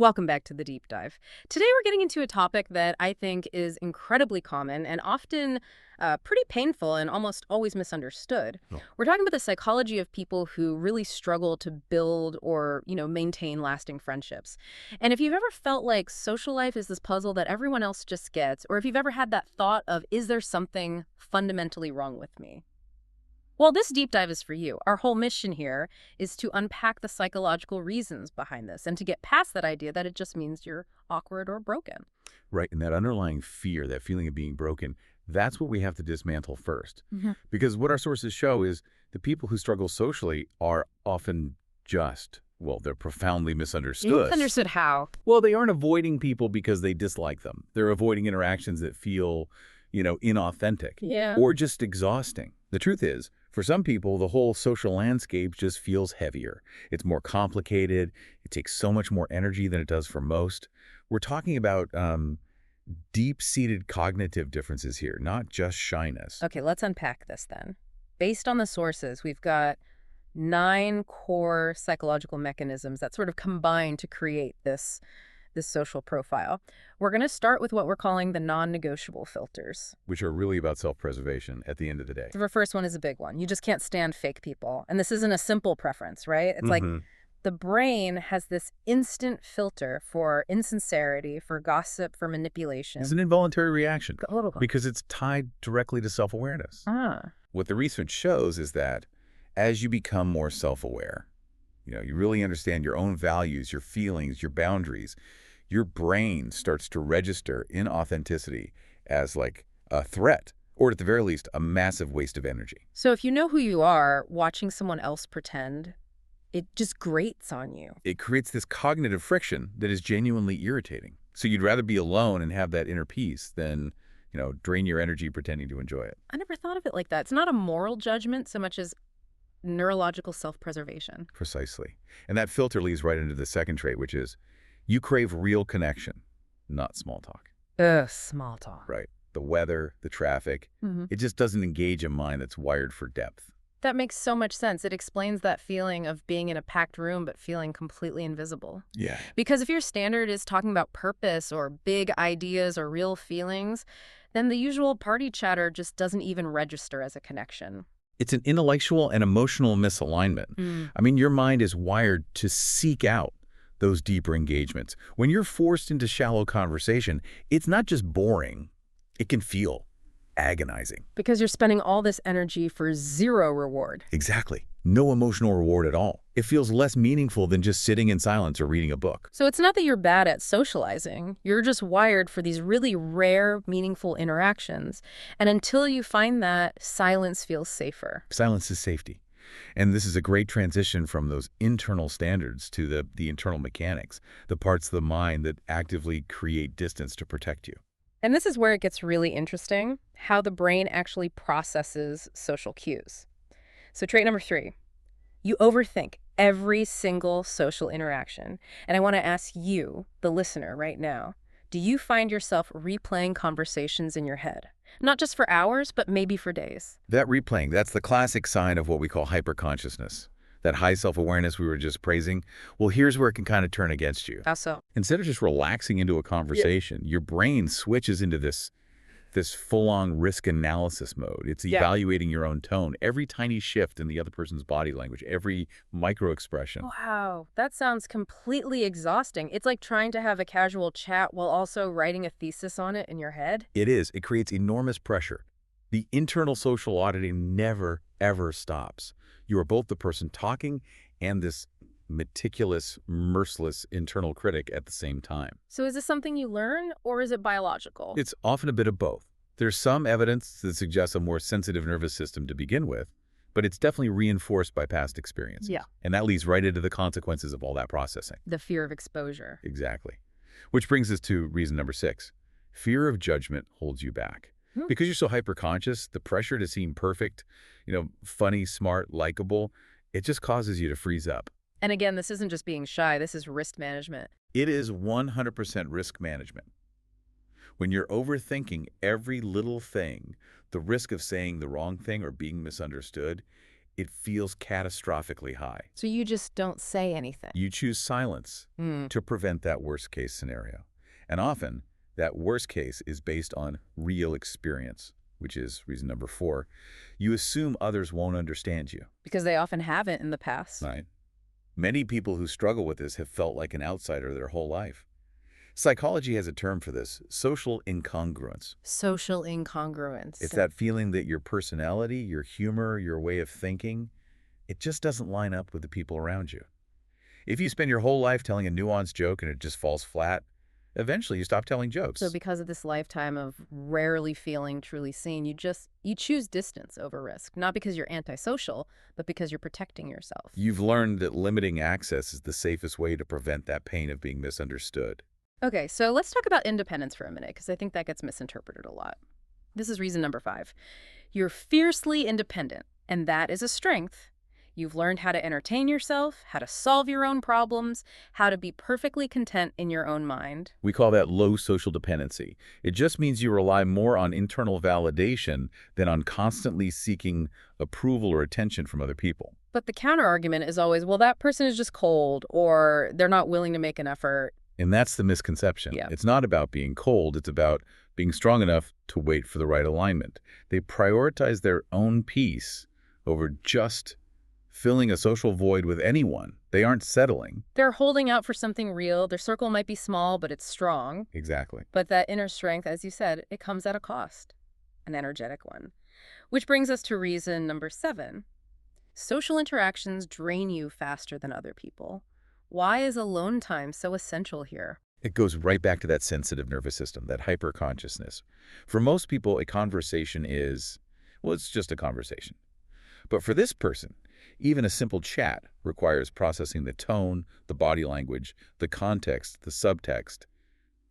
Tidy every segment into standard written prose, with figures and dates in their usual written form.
Welcome back to the deep dive. Today we're getting into a topic that I think is incredibly common and often pretty painful and almost always misunderstood. Oh. We're talking about the psychology of people who really struggle to build or, maintain lasting friendships. And if you've ever felt like social life is this puzzle that everyone else just gets, or if you've ever had that thought of, is there something fundamentally wrong with me? Well, this deep dive is for you. Our whole mission here is to unpack the psychological reasons behind this and to get past that idea that it just means you're awkward or broken. Right, and that underlying fear, that feeling of being broken, that's what we have to dismantle first. Because what our sources show is the people who struggle socially are often they're profoundly misunderstood. Misunderstood how? Well, they aren't avoiding people because they dislike them. They're avoiding interactions that feel, inauthentic Yeah. or just exhausting. The truth is, for some people, the whole social landscape just feels heavier. It's more complicated. It takes so much more energy than it does for most. We're talking about deep-seated cognitive differences here, not just shyness. Okay, let's unpack this then. Based on the sources, we've got 9 core psychological mechanisms that sort of combine to create this social profile. We're going to start with what we're calling the non-negotiable filters. Which are really about self-preservation at the end of the day. The first one is a big one. You just can't stand fake people. And this isn't a simple preference, right? It's like the brain has this instant filter for insincerity, for gossip, for manipulation. It's an involuntary reaction A little bit. because it's tied directly to self-awareness. Ah. What the research shows is that as you become more self-aware, you really understand your own values, your feelings, your boundaries, your brain starts to register inauthenticity as like a threat, or at the very least, a massive waste of energy. So if you know who you are, watching someone else pretend, it just grates on you. It creates this cognitive friction that is genuinely irritating. So you'd rather be alone and have that inner peace than, drain your energy pretending to enjoy it. I never thought of it like that. It's not a moral judgment so much as neurological self-preservation. Precisely. And that filter leads right into the second trait, which is you crave real connection, not small talk. Small talk. Right. The weather, the traffic, it just doesn't engage a mind that's wired for depth. That makes so much sense. It explains that feeling of being in a packed room but feeling completely invisible. Yeah. Because if your standard is talking about purpose or big ideas or real feelings, then the usual party chatter just doesn't even register as a connection. It's an intellectual and emotional misalignment. I mean, your mind is wired to seek out those deeper engagements. When you're forced into shallow conversation, it's not just boring. It can feel agonizing. Because you're spending all this energy for zero reward. Exactly. No emotional reward at all. It feels less meaningful than just sitting in silence or reading a book. So it's not that you're bad at socializing. You're just wired for these really rare, meaningful interactions. And until you find that, silence feels safer. Silence is safety. And this is a great transition from those internal standards to the internal mechanics, the parts of the mind that actively create distance to protect you. And this is where it gets really interesting, how the brain actually processes social cues. So trait number 3, you overthink every single social interaction. And I want to ask you, the listener right now, do you find yourself replaying conversations in your head? Not just for hours, but maybe for days. That replaying, that's the classic sign of what we call hyperconsciousness. That high self-awareness we were just praising, well, here's where it can kind of turn against you. How so? Instead of just relaxing into a conversation, your brain switches into this full-on risk analysis mode. It's evaluating your own tone, every tiny shift in the other person's body language, every micro-expression. Wow, that sounds completely exhausting. It's like trying to have a casual chat while also writing a thesis on it in your head. It is. It creates enormous pressure. The internal social auditing never, ever stops. You are both the person talking and this meticulous, merciless internal critic at the same time. So is this something you learn, or is it biological? It's often a bit of both. There's some evidence that suggests a more sensitive nervous system to begin with, but it's definitely reinforced by past experiences. Yeah. And that leads right into the consequences of all that processing. The fear of exposure. Exactly. Which brings us to reason number 6. Fear of judgment holds you back. Because you're so hyper-conscious, the pressure to seem perfect, funny, smart, likable, it just causes you to freeze up. And again, this isn't just being shy, this is risk management. It is 100% risk management. When you're overthinking every little thing, the risk of saying the wrong thing or being misunderstood, it feels catastrophically high. So you just don't say anything. You choose silence Hmm. to prevent that worst-case scenario. And often, that worst case is based on real experience, which is reason number 4. You assume others won't understand you, Because they often haven't in the past. right? Many people who struggle with this have felt like an outsider their whole life. Psychology has a term for this: social incongruence. Social incongruence. It's that feeling that your personality, your humor, your way of thinking, it just doesn't line up with the people around you. If you spend your whole life telling a nuanced joke and it just falls flat, eventually you stop telling So jokes. because of this lifetime of rarely feeling truly seen, you choose distance over risk, not because you're antisocial, but because you're protecting yourself. You've learned that limiting access is the safest way to prevent that pain of being misunderstood. Okay, so let's talk about independence for a minute, because I think that gets misinterpreted a lot. This is reason number 5. You're fiercely independent, and that is a strength. You've learned how to entertain yourself, how to solve your own problems, how to be perfectly content in your own mind. We call that low social dependency. It just means you rely more on internal validation than on constantly seeking approval or attention from other people. But the counterargument is always, well, that person is just cold, or they're not willing to make an effort. And that's the misconception. Yeah. It's not about being cold. It's about being strong enough to wait for the right alignment. They prioritize their own peace over just filling a social void with anyone. They aren't settling. They're holding out for something real. Their circle might be small, but it's strong. Exactly. But that inner strength, as you said, it comes at a cost, an energetic one. Which brings us to reason number 7. Social interactions drain you faster than other people. Why is alone time so essential here? It goes right back to that sensitive nervous system, that hyper-consciousness. For most people, a conversation is, well, it's just a conversation. But for this person, even a simple chat requires processing the tone, the body language, the context, the subtext,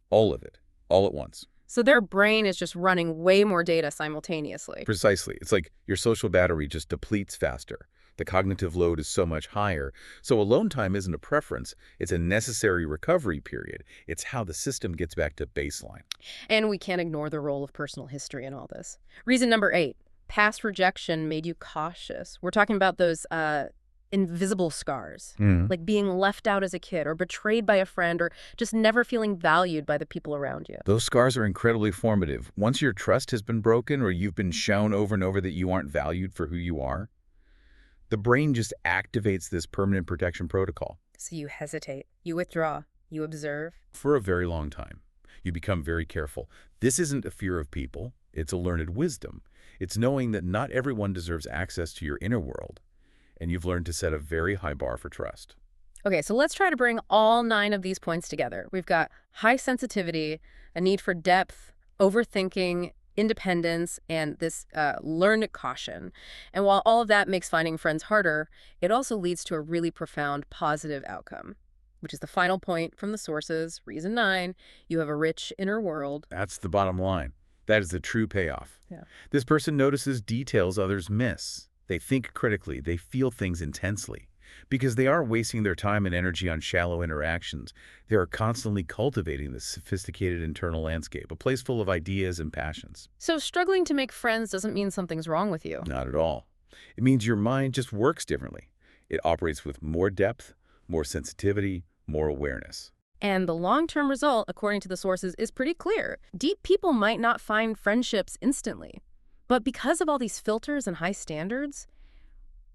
all of it, all at once. So their brain is just running way more data simultaneously. Precisely. It's like your social battery just depletes faster. The cognitive load is so much higher. So alone time isn't a preference. It's a necessary recovery period. It's how the system gets back to baseline. And we can't ignore the role of personal history in all this. Reason number 8. Past rejection made you cautious. We're talking about those invisible scars, like being left out as a kid or betrayed by a friend or just never feeling valued by the people around you. Those scars are incredibly formative. Once your trust has been broken or you've been shown over and over that you aren't valued for who you are, the brain just activates this permanent protection protocol. So you hesitate, you withdraw, you observe. For a very long time, you become very careful. This isn't a fear of people. It's a learned wisdom. It's knowing that not everyone deserves access to your inner world, and you've learned to set a very high bar for trust. Okay, so let's try to bring all 9 of these points together. We've got high sensitivity, a need for depth, overthinking, independence, and this learned caution. And while all of that makes finding friends harder, it also leads to a really profound positive outcome, which is the final point from the sources. Reason 9, you have a rich inner world. That's the bottom line. That is the true payoff. Yeah. This person notices details others miss. They think critically. They feel things intensely. Because they aren't wasting their time and energy on shallow interactions. They are constantly cultivating this sophisticated internal landscape, a place full of ideas and passions. So struggling to make friends doesn't mean something's wrong with you. Not at all. It means your mind just works differently. It operates with more depth, more sensitivity, more awareness. And the long-term result, according to the sources, is pretty clear. Deep people might not find friendships instantly. But because of all these filters and high standards,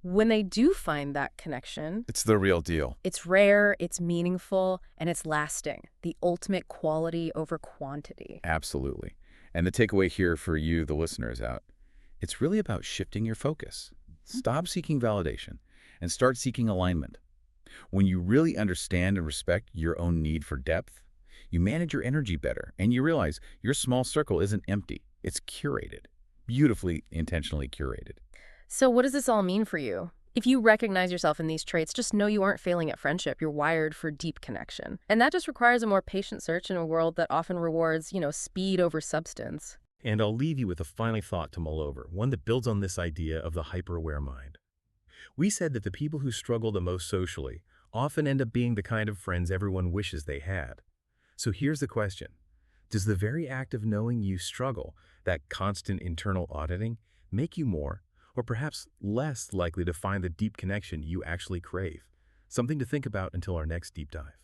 when they do find that connection, It's the real deal. it's rare, it's meaningful, and it's lasting. The ultimate quality over quantity. Absolutely. And the takeaway here for you, the listeners out, it's really about shifting your focus. Stop seeking validation and start seeking alignment. When you really understand and respect your own need for depth, you manage your energy better and you realize your small circle isn't empty. It's curated, beautifully, intentionally curated. So what does this all mean for you? If you recognize yourself in these traits, just know you aren't failing at friendship. You're wired for deep connection. And that just requires a more patient search in a world that often rewards, speed over substance. And I'll leave you with a final thought to mull over, one that builds on this idea of the hyper-aware mind. We said that the people who struggle the most socially often end up being the kind of friends everyone wishes they had. So here's the question. Does the very act of knowing you struggle, that constant internal auditing, make you more or perhaps less likely to find the deep connection you actually crave. Something to think about until our next deep dive.